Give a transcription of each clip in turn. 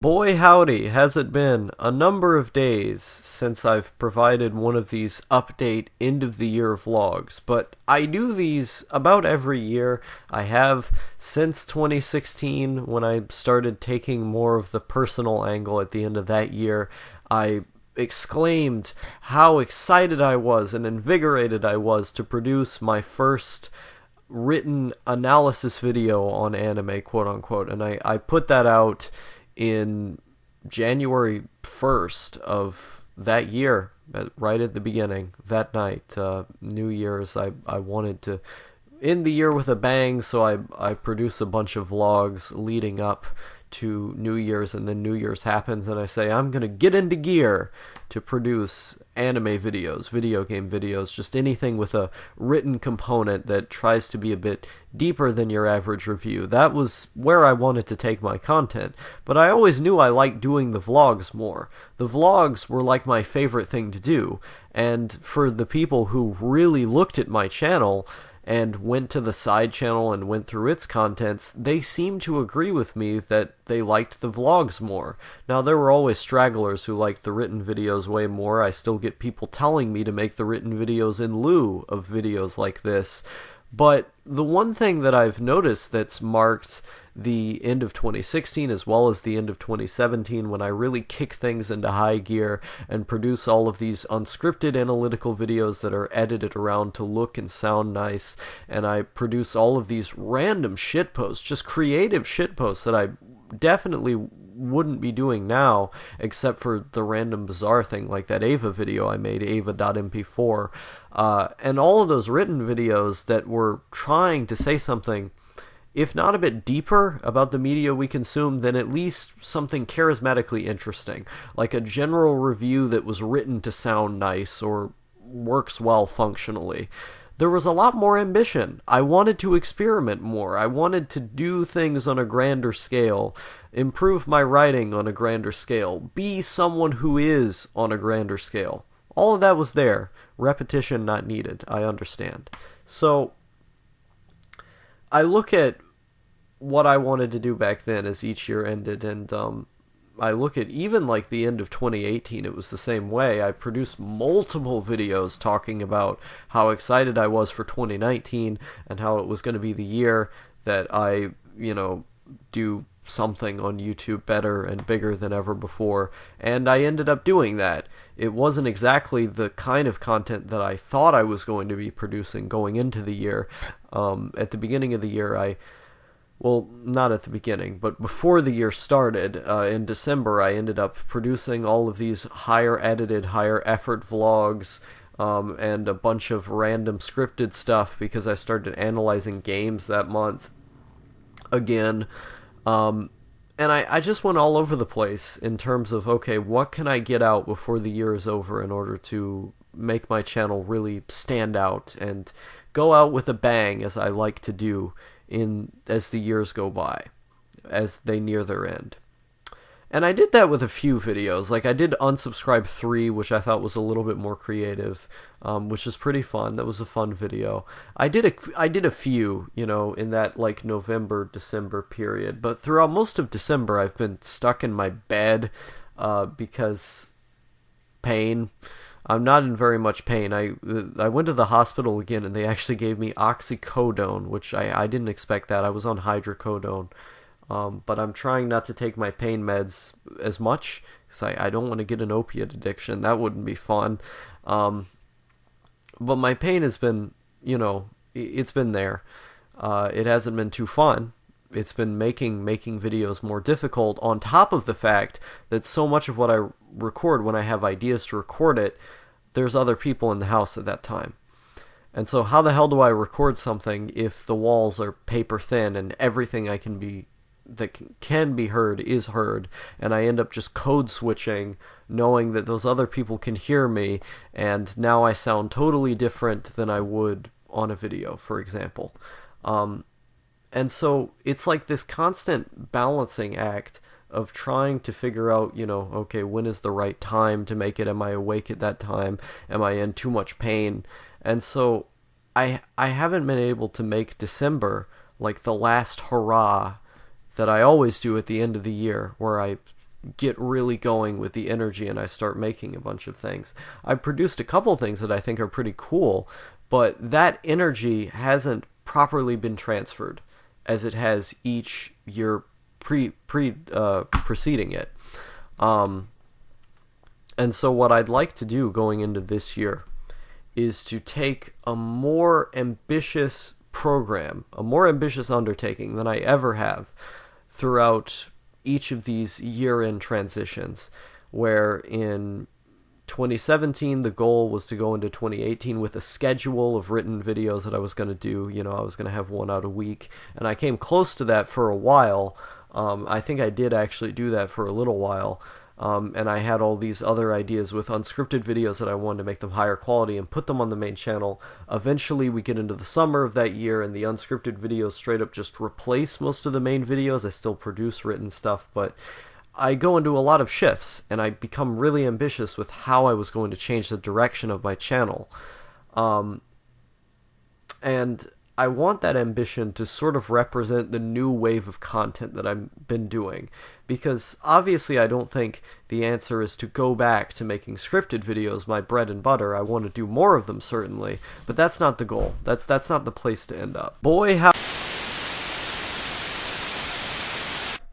Boy howdy, has it been a number of days since I've provided one of these update end of the year vlogs, but I do these about every year. I have since 2016 when I started taking more of the personal angle at the end of that year. I exclaimed how excited I was and invigorated I was to produce my first written analysis video on anime, quote unquote, and I put that out in January 1st of that year, right at the beginning, that night, New Year's. I wanted to end the year with a bang, so I produced a bunch of vlogs leading up to New Year's, and then New Year's happens, and I say, I'm gonna get into gear to produce anime videos, video game videos, just anything with a written component that tries to be a bit deeper than your average review. That was where I wanted to take my content, but I always knew I liked doing the vlogs more. The vlogs were like my favorite thing to do, and for the people who really looked at my channel and went to the side channel and went through its contents, they seemed to agree with me that they liked the vlogs more. Now, there were always stragglers who liked the written videos way more. I still get people telling me to make the written videos in lieu of videos like this. But the one thing that I've noticed that's marked the end of 2016 as well as the end of 2017, when I really kick things into high gear and produce all of these unscripted analytical videos that are edited around to look and sound nice, and I produce all of these random shitposts, just creative shitposts that I definitely wouldn't be doing now, except for the random bizarre thing like that Ava video I made, ava.mp4, and all of those written videos that were trying to say something, if not a bit deeper about the media we consume, then at least something charismatically interesting, like a general review that was written to sound nice or works well functionally. There was a lot more ambition. I wanted to experiment more. I wanted to do things on a grander scale, improve my writing on a grander scale, be someone who is on a grander scale. All of that was there. Repetition not needed, I understand. So I look at what I wanted to do back then as each year ended, and I look at even like the end of 2018, it was the same way. I produced multiple videos talking about how excited I was for 2019 and how it was going to be the year that I, do something on YouTube better and bigger than ever before, and I ended up doing that. It wasn't exactly the kind of content that I thought I was going to be producing going into the year. At the beginning of the year, well, not at the beginning, but before the year started, in December, I ended up producing all of these higher edited, higher effort vlogs, and a bunch of random scripted stuff because I started analyzing games that month again. And I just went all over the place in terms of, okay, what can I get out before the year is over in order to make my channel really stand out and go out with a bang, as I like to do as the years go by, as they near their end. And I did that with a few videos. Like, I did Unsubscribe 3, which I thought was a little bit more creative, which was pretty fun. That was a fun video. I did a few, in that, like, November, December period. But throughout most of December, I've been stuck in my bed because pain. I'm not in very much pain. I went to the hospital again, and they actually gave me oxycodone, which I didn't expect that. I was on hydrocodone. But I'm trying not to take my pain meds as much, because I don't want to get an opiate addiction. That wouldn't be fun. But my pain has been, it's been there. It hasn't been too fun. It's been making videos more difficult, on top of the fact that so much of what I record, when I have ideas to record it, there's other people in the house at that time. And so how the hell do I record something if the walls are paper thin and everything that can be heard is heard, and I end up just code switching, knowing that those other people can hear me, and now I sound totally different than I would on a video, for example. And so it's like this constant balancing act of trying to figure out, okay, when is the right time to make it? Am I awake at that time? Am I in too much pain? And so I haven't been able to make December like the last hurrah that I always do at the end of the year, where I get really going with the energy and I start making a bunch of things. I produced a couple things that I think are pretty cool, but that energy hasn't properly been transferred as it has each year preceding it. And so what I'd like to do going into this year is to take a more ambitious program, a more ambitious undertaking than I ever have throughout each of these year-end transitions, where in 2017 the goal was to go into 2018 with a schedule of written videos that I was going to do. You know, I was going to have one out a week, and I came close to that for a while. I think I did actually do that for a little while. And I had all these other ideas with unscripted videos that I wanted to make them higher quality and put them on the main channel. Eventually we get into the summer of that year and the unscripted videos straight up just replace most of the main videos. I still produce written stuff, but I go into a lot of shifts and I become really ambitious with how I was going to change the direction of my channel. And I want that ambition to sort of represent the new wave of content that I've been doing, because obviously I don't think the answer is to go back to making scripted videos my bread and butter. I want to do more of them, certainly, but that's not the goal. That's not the place to end up. Boy, how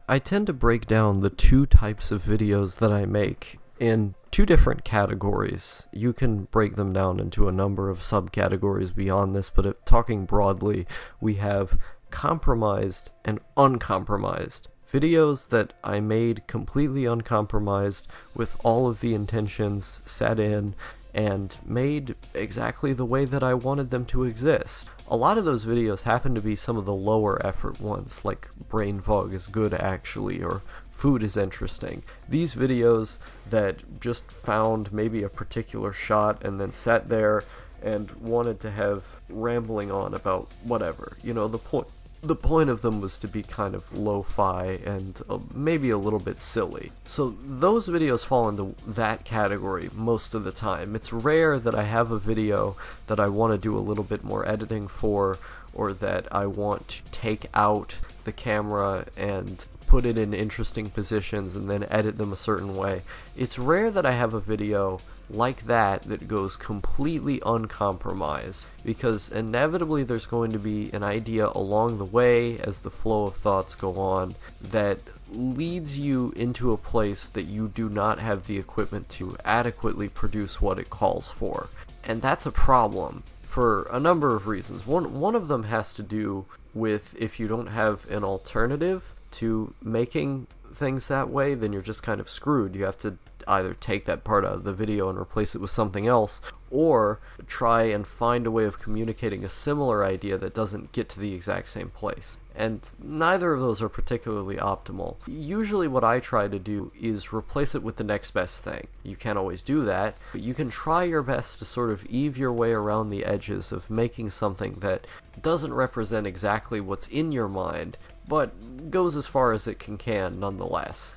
I tend to break down the two types of videos that I make in two different categories. You can break them down into a number of subcategories beyond this, but talking broadly, we have compromised and uncompromised. Videos that I made completely uncompromised with all of the intentions set in and made exactly the way that I wanted them to exist. A lot of those videos happen to be some of the lower effort ones, like Brain Fog is Good Actually, or Food is Interesting. These videos that just found maybe a particular shot and then sat there and wanted to have rambling on about whatever. You know, the point of them was to be kind of lo-fi and maybe a little bit silly. So those videos fall into that category most of the time. It's rare that I have a video that I want to do a little bit more editing for, or that I want to take out the camera and put it in interesting positions and then edit them a certain way. It's rare that I have a video like that that goes completely uncompromised, because inevitably there's going to be an idea along the way as the flow of thoughts go on that leads you into a place that you do not have the equipment to adequately produce what it calls for. And that's a problem for a number of reasons. One of them has to do with, if you don't have an alternative to making things that way, then you're just kind of screwed. You have to either take that part out of the video and replace it with something else, or try and find a way of communicating a similar idea that doesn't get to the exact same place. And neither of those are particularly optimal. Usually what I try to do is replace it with the next best thing. You can't always do that, but you can try your best to sort of eve your way around the edges of making something that doesn't represent exactly what's in your mind, but goes as far as it can nonetheless.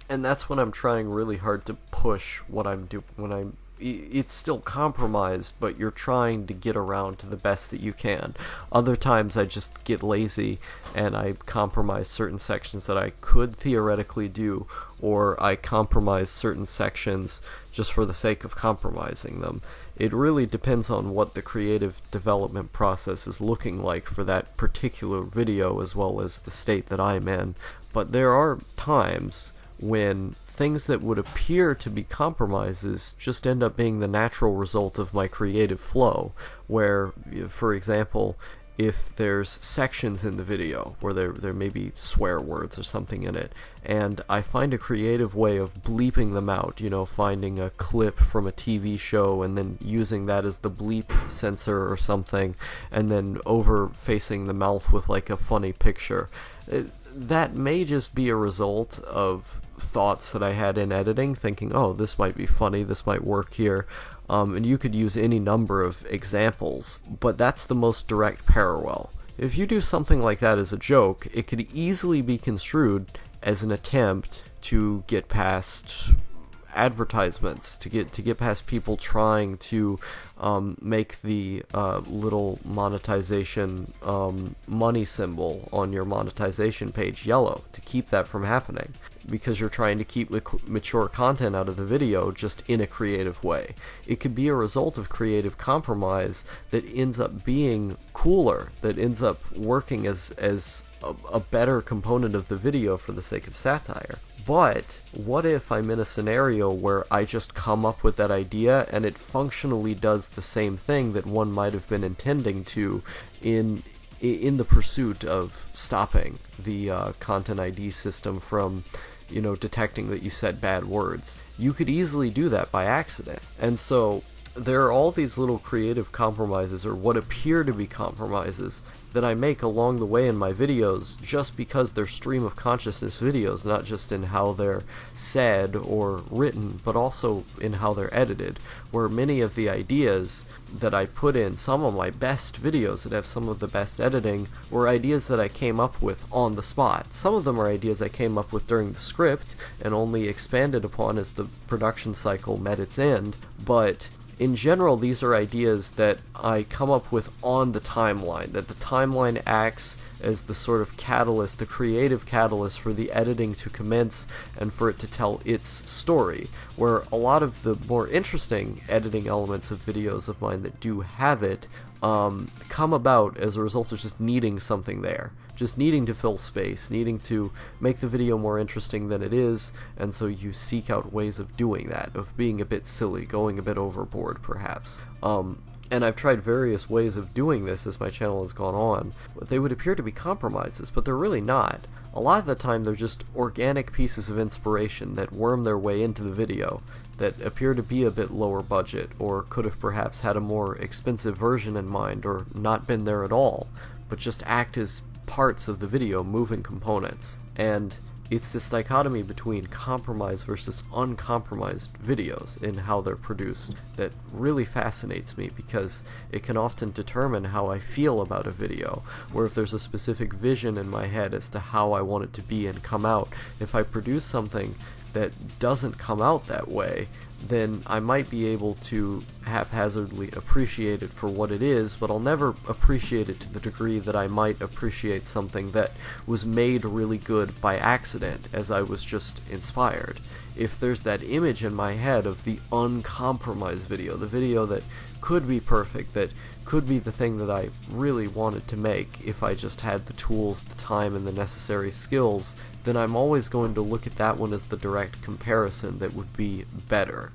And that's when I'm trying really hard to push what I'm doing. It's still compromised, but you're trying to get around to the best that you can. Other times I just get lazy and I compromise certain sections that I could theoretically do, or I compromise certain sections just for the sake of compromising them. It really depends on what the creative development process is looking like for that particular video, as well as the state that I'm in. But there are times when things that would appear to be compromises just end up being the natural result of my creative flow, where, for example, if there's sections in the video where there may be swear words or something in it, and I find a creative way of bleeping them out, you know, finding a clip from a TV show and then using that as the bleep sensor or something, and then over-facing the mouth with like a funny picture. That may just be a result of thoughts that I had in editing, thinking, oh, this might be funny, this might work here. And you could use any number of examples, but that's the most direct parallel. If you do something like that as a joke, it could easily be construed as an attempt to get past advertisements, to get past people trying to make the little monetization money symbol on your monetization page yellow, to keep that from happening. because you're trying to keep mature content out of the video just in a creative way. It could be a result of creative compromise that ends up being cooler, that ends up working as a better component of the video for the sake of satire. But what if I'm in a scenario where I just come up with that idea and it functionally does the same thing that one might have been intending to in the pursuit of stopping the Content ID system from, detecting that you said bad words? You could easily do that by accident. And so there are all these little creative compromises, or what appear to be compromises, that I make along the way in my videos just because they're stream of consciousness videos, not just in how they're said or written, but also in how they're edited, where many of the ideas that I put in some of my best videos that have some of the best editing were ideas that I came up with on the spot. Some of them are ideas I came up with during the script and only expanded upon as the production cycle met its end, but in general, these are ideas that I come up with on the timeline, that the timeline acts as the sort of catalyst, the creative catalyst for the editing to commence and for it to tell its story, where a lot of the more interesting editing elements of videos of mine that do have it come about as a result of just needing something there. Just needing to fill space, needing to make the video more interesting than it is, and so you seek out ways of doing that, of being a bit silly, going a bit overboard, perhaps. And I've tried various ways of doing this as my channel has gone on. They would appear to be compromises, but they're really not. A lot of the time they're just organic pieces of inspiration that worm their way into the video, that appear to be a bit lower budget, or could have perhaps had a more expensive version in mind, or not been there at all, but just act as parts of the video, moving components. And it's this dichotomy between compromised versus uncompromised videos in how they're produced that really fascinates me, because it can often determine how I feel about a video, or if there's a specific vision in my head as to how I want it to be and come out. If I produce something that doesn't come out that way, then I might be able to haphazardly appreciate it for what it is, but I'll never appreciate it to the degree that I might appreciate something that was made really good by accident, as I was just inspired. If there's that image in my head of the uncompromised video, the video that could be perfect, that could be the thing that I really wanted to make if I just had the tools, the time, and the necessary skills, then I'm always going to look at that one as the direct comparison that would be better.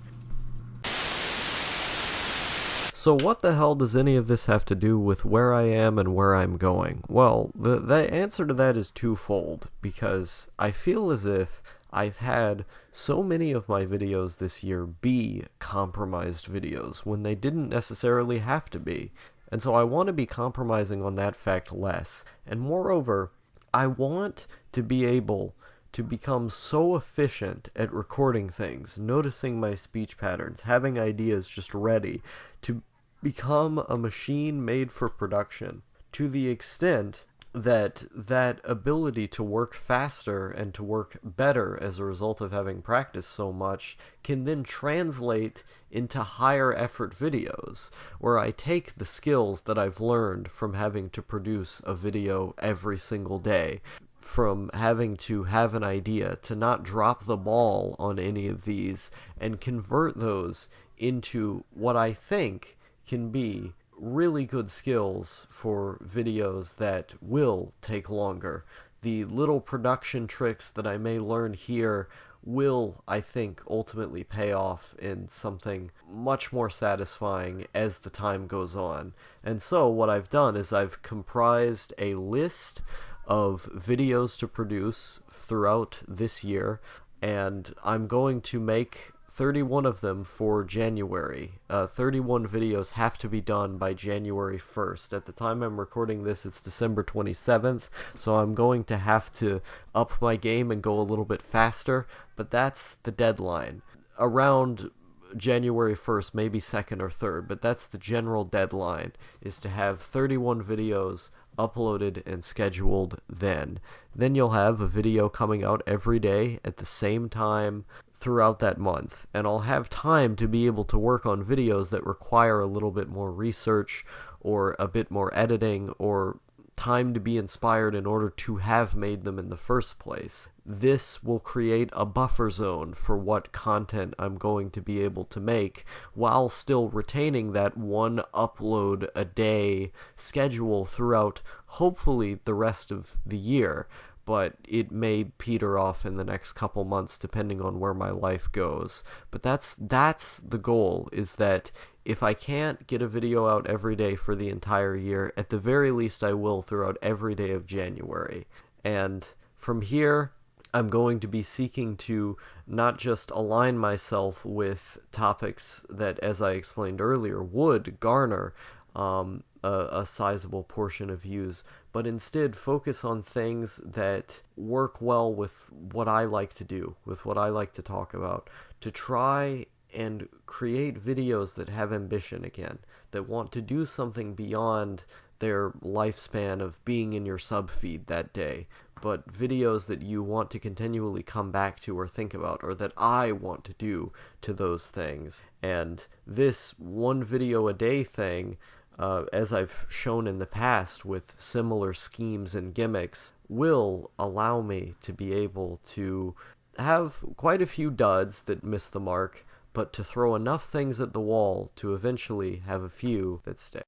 So what the hell does any of this have to do with where I am and where I'm going? Well, the answer to that is twofold, because I feel as if I've had so many of my videos this year be compromised videos when they didn't necessarily have to be. And so I want to be compromising on that fact less. And moreover, I want to be able to become so efficient at recording things, noticing my speech patterns, having ideas just ready, to become a machine made for production, to the extent that that ability to work faster and to work better as a result of having practiced so much can then translate into higher effort videos, where I take the skills that I've learned from having to produce a video every single day, from having to have an idea, to not drop the ball on any of these, and convert those into what I think can be really good skills for videos that will take longer. The little production tricks that I may learn here will, I think, ultimately pay off in something much more satisfying as the time goes on. And so what I've done is I've comprised a list of videos to produce throughout this year, and I'm going to make 31 of them for January. 31 videos have to be done by January 1st. At the time I'm recording this, it's December 27th, so I'm going to have to up my game and go a little bit faster, but that's the deadline. Around January 1st, maybe 2nd or 3rd, but that's the general deadline, is to have 31 videos uploaded and scheduled then. Then you'll have a video coming out every day at the same time throughout that month, and I'll have time to be able to work on videos that require a little bit more research or a bit more editing or time to be inspired in order to have made them in the first place. This will create a buffer zone for what content I'm going to be able to make while still retaining that one upload a day schedule throughout hopefully the rest of the year. But it may peter off in the next couple months depending on where my life goes. But that's the goal, is that if I can't get a video out every day for the entire year, at the very least I will throughout every day of January. And from here, I'm going to be seeking to not just align myself with topics that, as I explained earlier, would garner a sizable portion of views, but instead focus on things that work well with what I like to do, with what I like to talk about, to try and create videos that have ambition again, that want to do something beyond their lifespan of being in your subfeed that day, but videos that you want to continually come back to or think about, or that I want to do to those things. And this one video a day thing, as I've shown in the past with similar schemes and gimmicks, will allow me to be able to have quite a few duds that miss the mark, but to throw enough things at the wall to eventually have a few that stay.